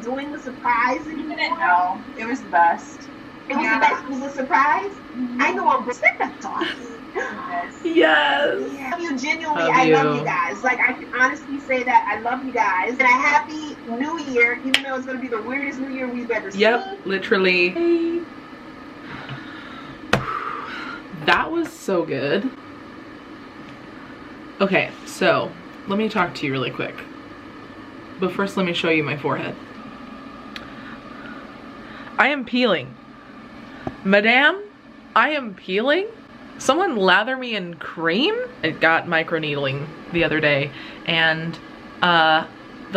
doing the surprise anymore? No, it was the best. It was the best. It was a surprise. I know I'm talking. Yes. Yes. Yeah. I love you genuinely. Love I you. love you guys. Like, I can honestly say that I love you guys. And a happy new year, even though it's going to be the weirdest new year we've ever seen. Yep, literally. That was so good. Okay, so let me talk to you really quick. But first, let me show you my forehead. I am peeling. Madame, I am peeling. Someone lather me in cream. I got microneedling the other day, and the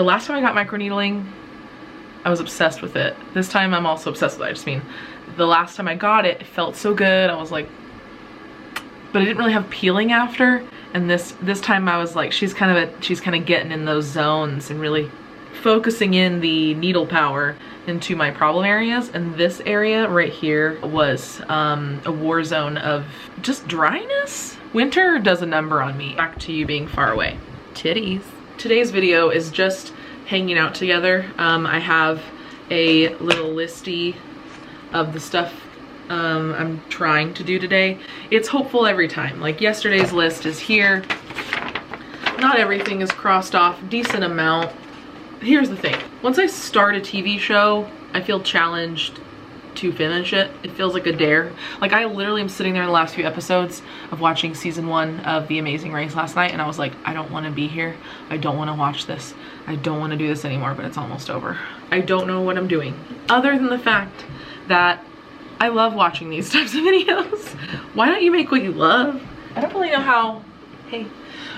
last time I got microneedling, I was obsessed with it. This time I'm also obsessed with it. I just mean, the last time I got it, it felt so good. I was like, but I didn't really have peeling after. And this time I was like, she's kind of getting in those zones and really focusing in the needle power into my problem areas. And this area right here was a war zone of just dryness. Winter does a number on me. Back to you being far away. Titties. Today's video is just hanging out together. I have a little listy of the stuff I'm trying to do today. It's hopeful every time. Like, yesterday's list is here. Not everything is crossed off, decent amount. Here's the thing. Once I start a TV show, I feel challenged to finish it. It feels like a dare. Like, I literally am sitting there in the last few episodes of watching season 1 of The Amazing Race last night, and I was like, I don't want to be here. I don't want to watch this. I don't want to do this anymore, but it's almost over. I don't know what I'm doing. Other than the fact that I love watching these types of videos. Why don't you make what you love? I don't really know how, hey,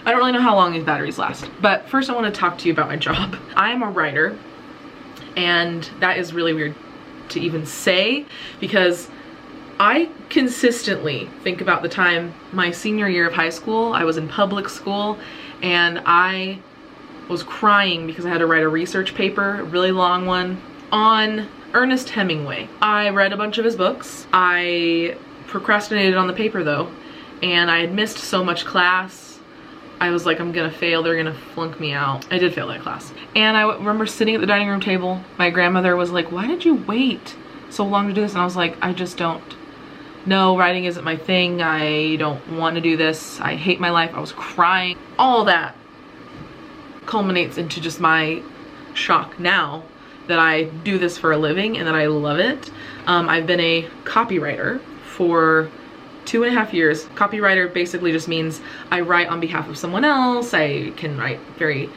I don't really know how long these batteries last. But first I want to talk to you about my job. I am a writer, and that is really weird to even say, because I consistently think about the time my senior year of high school, I was in public school, and I was crying because I had to write a research paper, a really long one, on Ernest Hemingway. I read a bunch of his books. I procrastinated on the paper though, and I had missed so much class. I was like, I'm gonna fail, they're gonna flunk me out. I did fail that class. And I remember sitting at the dining room table, my grandmother was like, why did you wait so long to do this? And I was like, I just don't. No, writing isn't my thing. I don't want to do this. I hate my life. I was crying. All that culminates into just my shock now that I do this for a living and that I love it. I've been a copywriter for 2.5 years. Copywriter basically just means I write on behalf of someone else. I can write very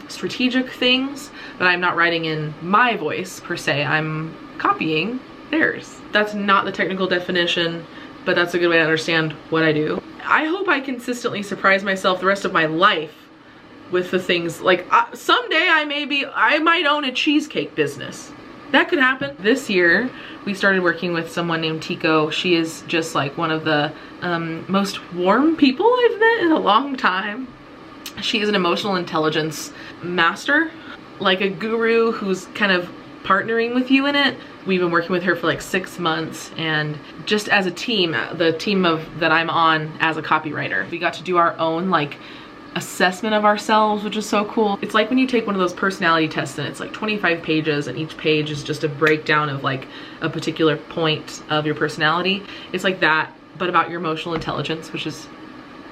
strategic things, but I'm not writing in my voice per se. I'm copying theirs. That's not the technical definition, but that's a good way to understand what I do. I hope I consistently surprise myself the rest of my life with the things, like someday I might own a cheesecake business. That could happen. This year, we started working with someone named Tico. She is just like one of the most warm people I've met in a long time. She is an emotional intelligence master, like a guru who's kind of partnering with you in it. We've been working with her for like 6 months, and just as a team, the team that I'm on as a copywriter, we got to do our own like assessment of ourselves, which is so cool. It's like when you take one of those personality tests and it's like 25 pages and each page is just a breakdown of like a particular point of your personality. It's like that, but about your emotional intelligence, which is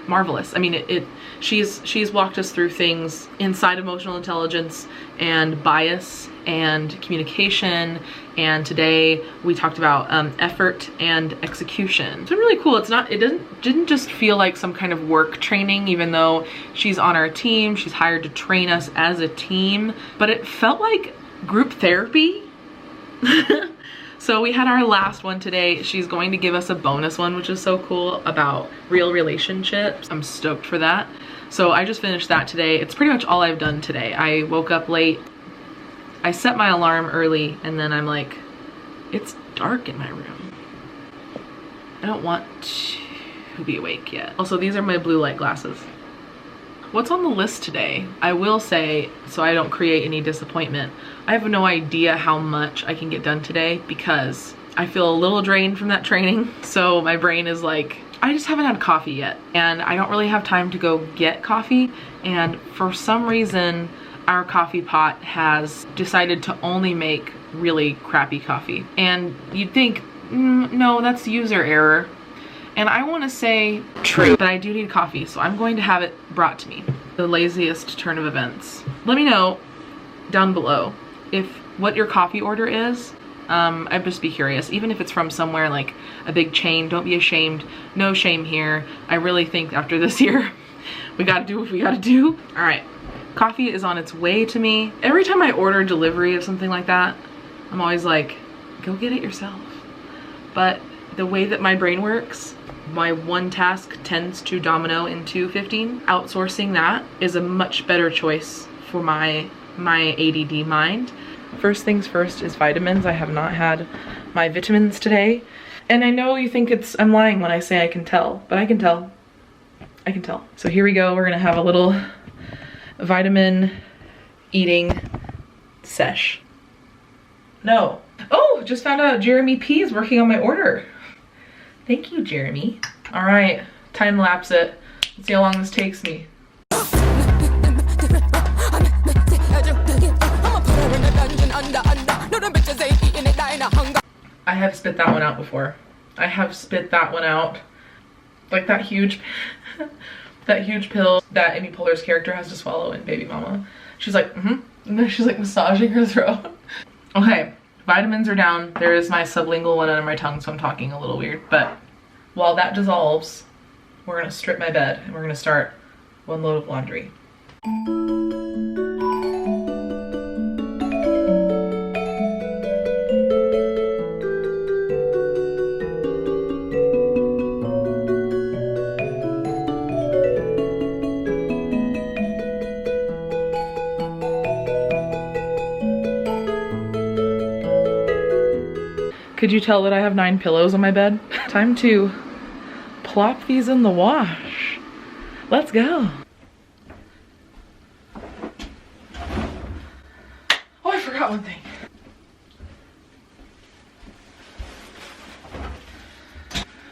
marvelous. I mean, she's walked us through things inside emotional intelligence and bias and communication, and today we talked about effort and execution. It's been really cool. It didn't just feel like some kind of work training, even though she's on our team, she's hired to train us as a team, but it felt like group therapy. So we had our last one today. She's going to give us a bonus one, which is so cool, about real relationships. I'm stoked for that. So I just finished that today. It's pretty much all I've done today. I woke up late. I set my alarm early, and then I'm like, it's dark in my room. I don't want to be awake yet. Also, these are my blue light glasses. What's on the list today? I will say, so I don't create any disappointment, I have no idea how much I can get done today because I feel a little drained from that training. So my brain is like, I just haven't had coffee yet, and I don't really have time to go get coffee. And for some reason, our coffee pot has decided to only make really crappy coffee. And you'd think, no, that's user error. And I want to say true, but I do need coffee, so I'm going to have it brought to me. The laziest turn of events. Let me know down below if what your coffee order is. I'd just be curious, even if it's from somewhere like a big chain. Don't be ashamed. No shame here. I really think after this year, we gotta do what we gotta do. All right, coffee is on its way to me. Every time I order delivery of something like that, I'm always like, go get it yourself. But the way that my brain works, my one task tends to domino into 15. Outsourcing that is a much better choice for my ADD mind. First things first is vitamins. I have not had my vitamins today. And I know you think I'm lying when I say I can tell, but I can tell. I can tell. So here we go. We're gonna have a little vitamin eating sesh. No. Oh, just found out Jeremy P is working on my order. Thank you, Jeremy. All right, time lapse it. Let's see how long this takes me. I have spit that one out before. I have spit that one out. Like that huge pill that Amy Poehler's character has to swallow in Baby Mama. She's like, and then she's like massaging her throat. Okay, vitamins are down. There is my sublingual one under my tongue, so I'm talking a little weird, but while that dissolves, we're gonna strip my bed and we're gonna start one load of laundry. Could you tell that I have 9 pillows on my bed? Time to plop these in the wash. Let's go. Oh, I forgot one thing.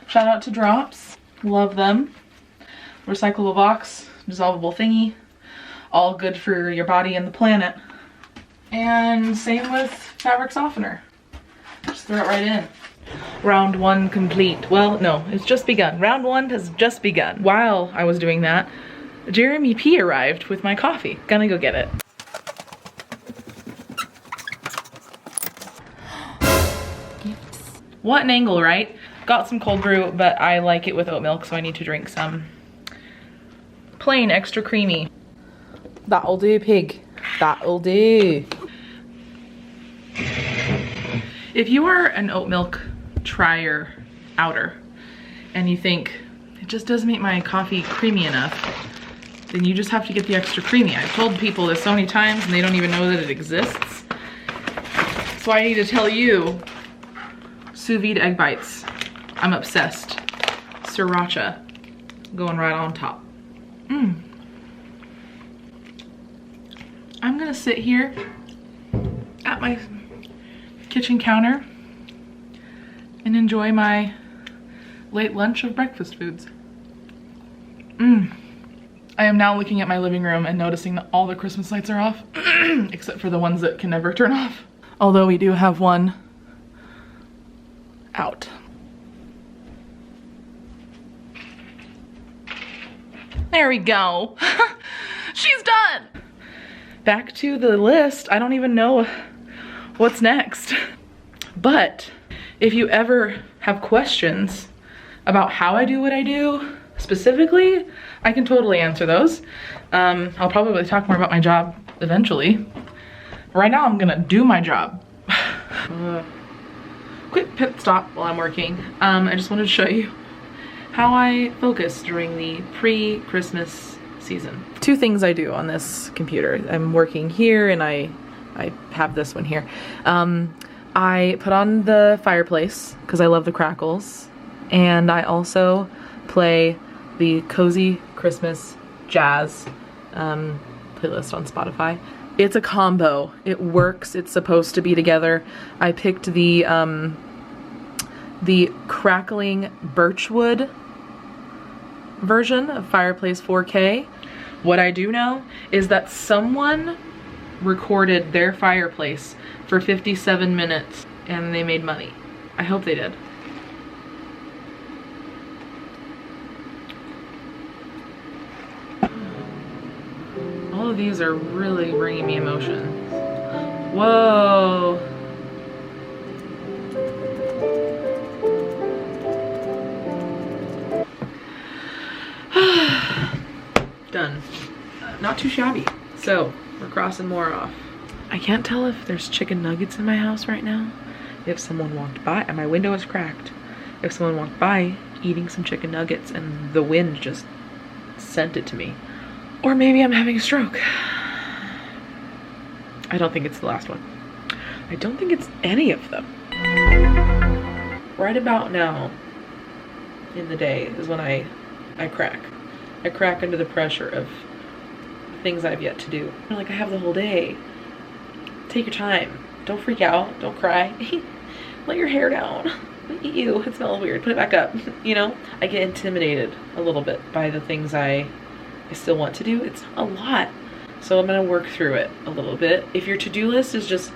Shout out to Drops. Love them. Recyclable box, dissolvable thingy. All good for your body and the planet. And same with fabric softener. Just throw it right in. Round 1 complete. Well, no, it's just begun. Round 1 has just begun. While I was doing that, Jeremy P arrived with my coffee. Gonna go get it. Gifts. What an angle, right? Got some cold brew, but I like it with oat milk, so I need to drink some plain extra creamy. That'll do, pig. That'll do. If you are an oat milk trier outer and you think it just doesn't make my coffee creamy enough, then you just have to get the extra creamy. I've told people this so many times and they don't even know that it exists. So I need to tell you, sous vide egg bites. I'm obsessed. Sriracha going right on top. I'm gonna sit here at my kitchen counter and enjoy my late lunch of breakfast foods. I am now looking at my living room and noticing that all the Christmas lights are off, except for the ones that can never turn off. Although we do have one out. There we go. She's done. Back to the list. I don't even know what's next. But if you ever have questions about how I do what I do specifically, I can totally answer those. I'll probably talk more about my job eventually. Right now I'm gonna do my job. Quick pit stop while I'm working. I just wanted to show you how I focus during the pre-Christmas season. 2 things I do on this computer. I'm working here and I have this one here. I put on the fireplace because I love the crackles, and I also play the Cozy Christmas Jazz playlist on Spotify. It's a combo. It works. It's supposed to be together. I picked the crackling birchwood version of Fireplace 4K. What I do know is that someone recorded their fireplace for 57 minutes and they made money. I hope they did. All of these are really bringing me emotions. Whoa. Done. Not too shabby. So, we're crossing more off. I can't tell if there's chicken nuggets in my house right now. If someone walked by, and my window is cracked. If someone walked by eating some chicken nuggets and the wind just sent it to me. Or maybe I'm having a stroke. I don't think it's the last one. I don't think it's any of them. Right about now in the day is when I crack. I crack under the pressure of things I've yet to do. Like, I have the whole day. Take your time. Don't freak out. Don't cry. Let your hair down. Ew, it smells weird. Put it back up. You know, I get intimidated a little bit by the things I still want to do. It's a lot. So I'm gonna work through it a little bit. If your to-do list is just,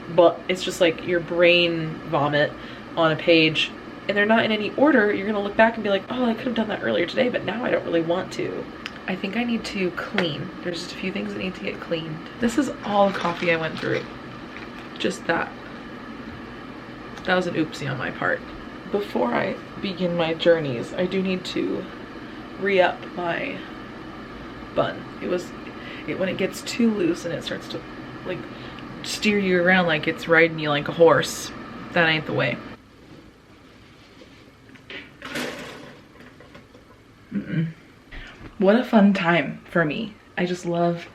it's just like your brain vomit on a page and they're not in any order, you're gonna look back and be like, oh, I could have done that earlier today, but now I don't really want to. I think I need to clean. There's just a few things that need to get cleaned. This is all the coffee I went through. Just that. That was an oopsie on my part. Before I begin my journeys, I do need to re-up my bun. When it gets too loose and it starts to like steer you around like it's riding you like a horse, that ain't the way. What a fun time for me. I just love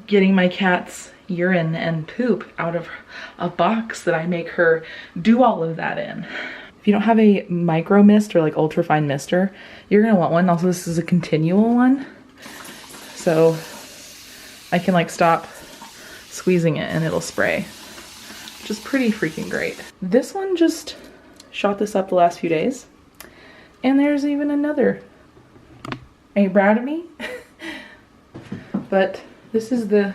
getting my cat's urine and poop out of a box that I make her do all of that in. If you don't have a micro mist or like ultra fine mister, you're gonna want one. Also, this is a continual one, so I can like stop squeezing it and it'll spray, which is pretty freaking great. This one just shot this up the last few days, and there's even another. Are you proud of me? But this is the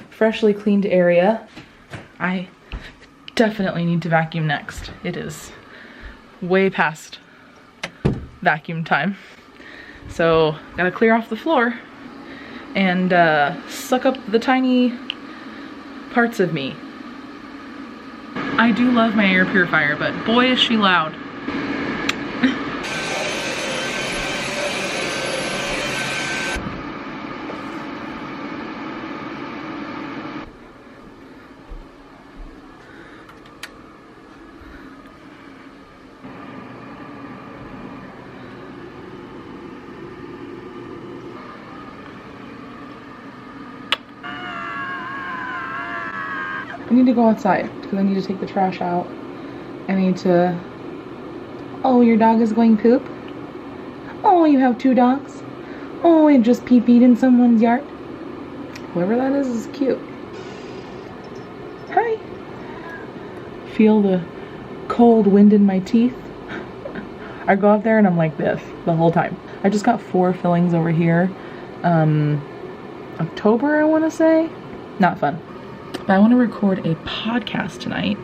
freshly cleaned area. I definitely need to vacuum next. It is way past vacuum time. So gotta clear off the floor and suck up the tiny parts of me. I do love my air purifier, but boy is she loud. I need to go outside because I need to take the trash out. I need to... Oh, your dog is going poop? Oh, you have 2 dogs? Oh, it just pee-peed in someone's yard? Whoever that is cute. Hi. Feel the cold wind in my teeth. I go out there and I'm like this the whole time. I just got 4 fillings over here. October, I want to say. Not fun. But I want to record a podcast tonight,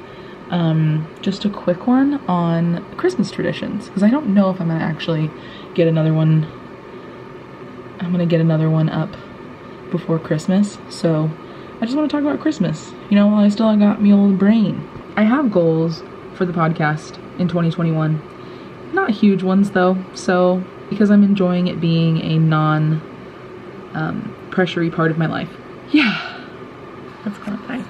just a quick one on Christmas traditions, because I don't know if I'm going to actually get another one. I'm going to get another one up before Christmas, so I just want to talk about Christmas, you know, while I still got me old brain. I have goals for the podcast in 2021. Not huge ones though, so because I'm enjoying it being a non-pressury part of my life. Yeah. That's kind of nice.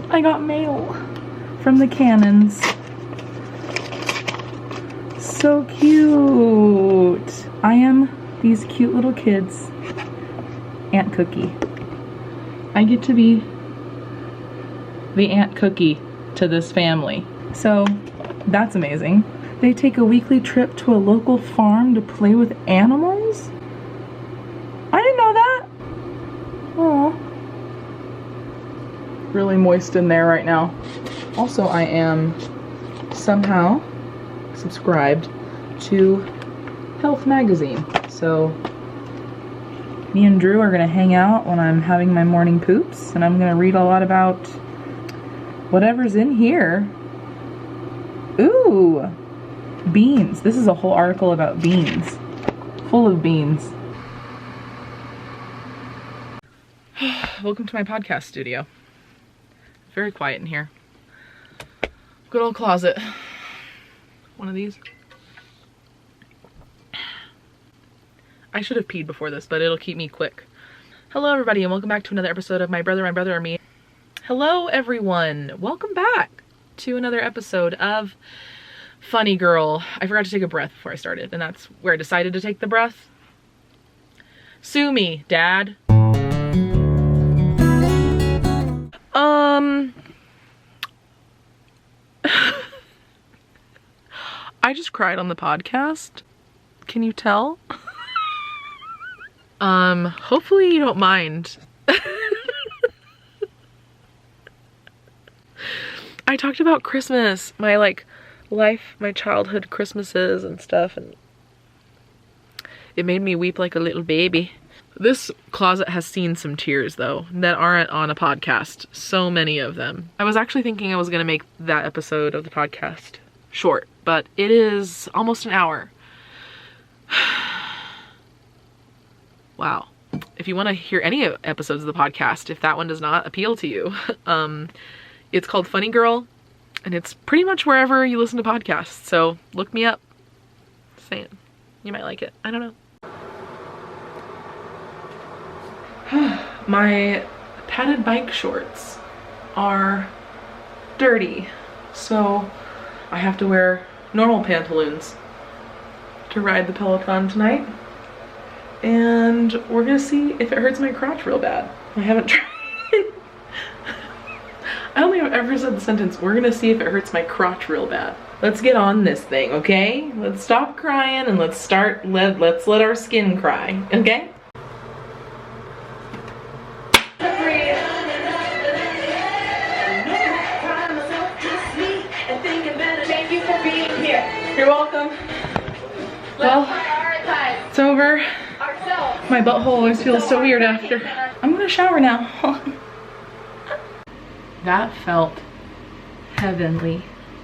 I got mail from the Cannons. So cute. I am these cute little kids. Aunt Cookie. I get to be the Aunt Cookie to this family. So that's amazing. They take a weekly trip to a local farm to play with animals? I didn't know that. Oh. Really moist in there right now. Also, I am somehow subscribed to Health Magazine. So me and Drew are gonna hang out when I'm having my morning poops, and I'm gonna read a lot about whatever's in here. Ooh, beans. This is a whole article about beans. Full of beans. Welcome to my podcast studio. Very quiet in here. Good old closet. One of these. I should have peed before this, but it'll keep me quick. Hello everybody, and welcome back to another episode of My Brother or Me. Hello everyone, welcome back to another episode of Funny Girl. I forgot to take a breath before I started, and that's where I decided to take the breath. Sue me, Dad. I just cried on the podcast. Can you tell? Hopefully you don't mind. I talked about Christmas, my life, my childhood Christmases and stuff, and it made me weep like a little baby. This closet has seen some tears though, that aren't on a podcast. So many of them. I was actually thinking I was gonna make that episode of the podcast short, but it is almost an hour. Wow. If you want to hear any episodes of the podcast, if that one does not appeal to you, it's called Funny Girl, and it's pretty much wherever you listen to podcasts. So look me up. Just saying, you might like it. I don't know. My padded bike shorts are dirty, so I have to wear normal pantaloons to ride the Peloton tonight. And we're gonna see if it hurts my crotch real bad. I haven't tried. I don't think I've ever said the sentence, we're gonna see if it hurts my crotch real bad. Let's get on this thing, okay? Let's stop crying and let's let's let our skin cry, okay? Thank you for being here. You're welcome. Well, it's over. My butthole always feels so weird after. I'm gonna shower now. That felt heavenly.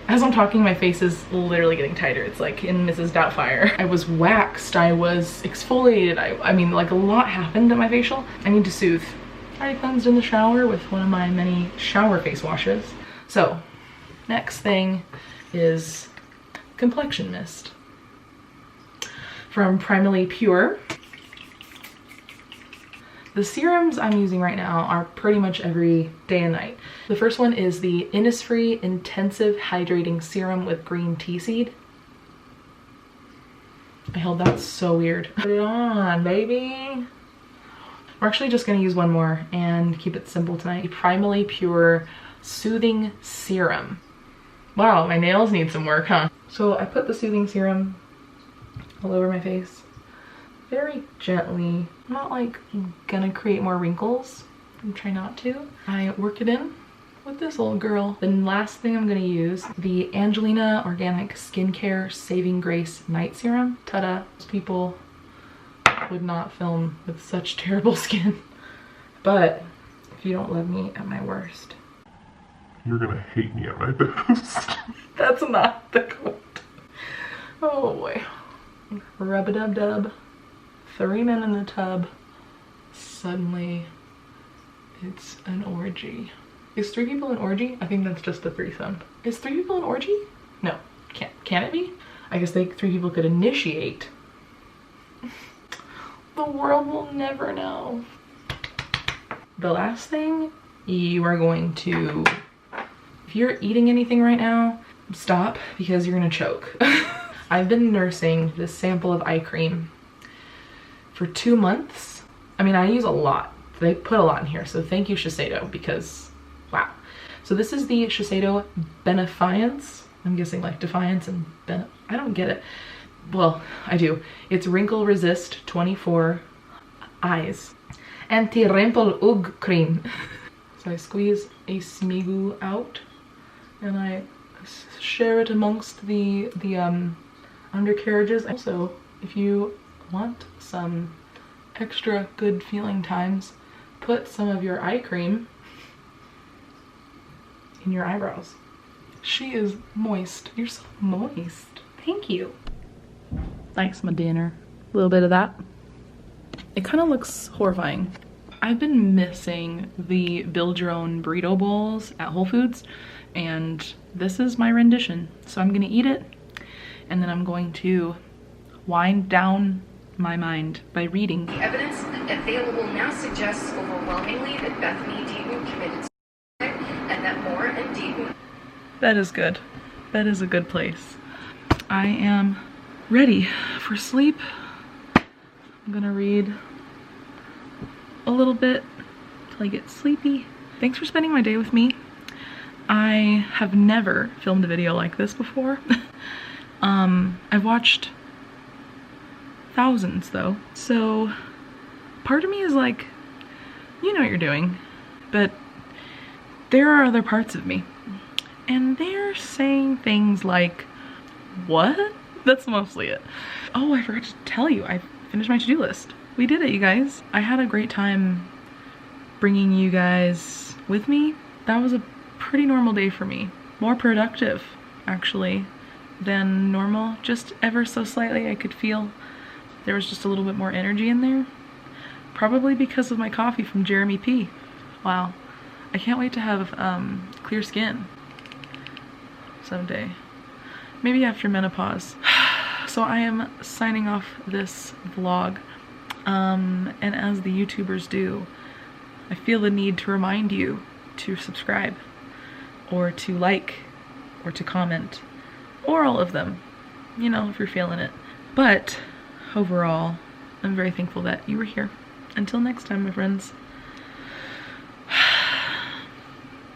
As I'm talking, my face is literally getting tighter. It's like in Mrs. Doubtfire. I was waxed, I was exfoliated. I mean, like a lot happened at my facial. I need to soothe. I already cleansed in the shower with one of my many shower face washes. So, next thing is complexion mist from Primally Pure. The serums I'm using right now are pretty much every day and night. The first one is the Innisfree Intensive Hydrating Serum with green tea seed. I held that so weird. Put it on, baby. We're actually just gonna use one more and keep it simple tonight. The Primally Pure Soothing Serum. Wow, my nails need some work, huh? So I put the soothing serum all over my face. Very gently. I'm not like gonna create more wrinkles. I'm trying not to. I work it in with this old girl. The last thing I'm gonna use, the Angelina Organic Skincare Saving Grace Night Serum. Ta-da. Most people would not film with such terrible skin. But if you don't love me at my worst, you're gonna hate me at my best. That's not the quote. Oh boy. Rub-a-dub-dub. 3 men in the tub. Suddenly, it's an orgy. Is 3 people an orgy? I think that's just the threesome. Is 3 people an orgy? No. Can it be? I guess 3 people could initiate. The world will never know. The last thing, you are going to, if you're eating anything right now, stop because you're gonna choke. I've been nursing this sample of eye cream for 2 months. I mean, I use a lot. They put a lot in here, so thank you Shiseido, because wow. So this is the Shiseido Benefiance. I'm guessing like Defiance and I don't get it. Well, I do. It's Wrinkle Resist 24 Eyes Anti-Wrinkle Ugh Cream. So I squeeze a smigu out and I share it amongst the undercarriages. Also, if you want some extra good feeling times, put some of your eye cream in your eyebrows. She is moist. You're so moist. Thank you. Thanks, my dinner. A little bit of that. It kind of looks horrifying. I've been missing the build your own burrito bowls at Whole Foods, and this is my rendition. So I'm gonna eat it, and then I'm going to wind down my mind by reading. The evidence available now suggests overwhelmingly that Bethany Deaton committed suicide and that Moore and Deaton... That is good. That is a good place. I am ready for sleep. I'm gonna read a little bit till I get sleepy. Thanks for spending my day with me. I have never filmed a video like this before. I've watched thousands though, so part of me is like, you know what you're doing, but there are other parts of me, and they're saying things like, what? That's mostly it. Oh, I forgot to tell you, I finished my to-do list. We did it, you guys. I had a great time bringing you guys with me. That was a pretty normal day for me. More productive, actually, than normal. Just ever so slightly, I could feel there was just a little bit more energy in there. Probably because of my coffee from Jeremy P. Wow. I can't wait to have clear skin someday. Maybe after menopause. So I am signing off this vlog. And as the YouTubers do, I feel the need to remind you to subscribe, or to like, or to comment, or all of them, you know, if you're feeling it. But overall, I'm very thankful that you were here. Until next time, my friends.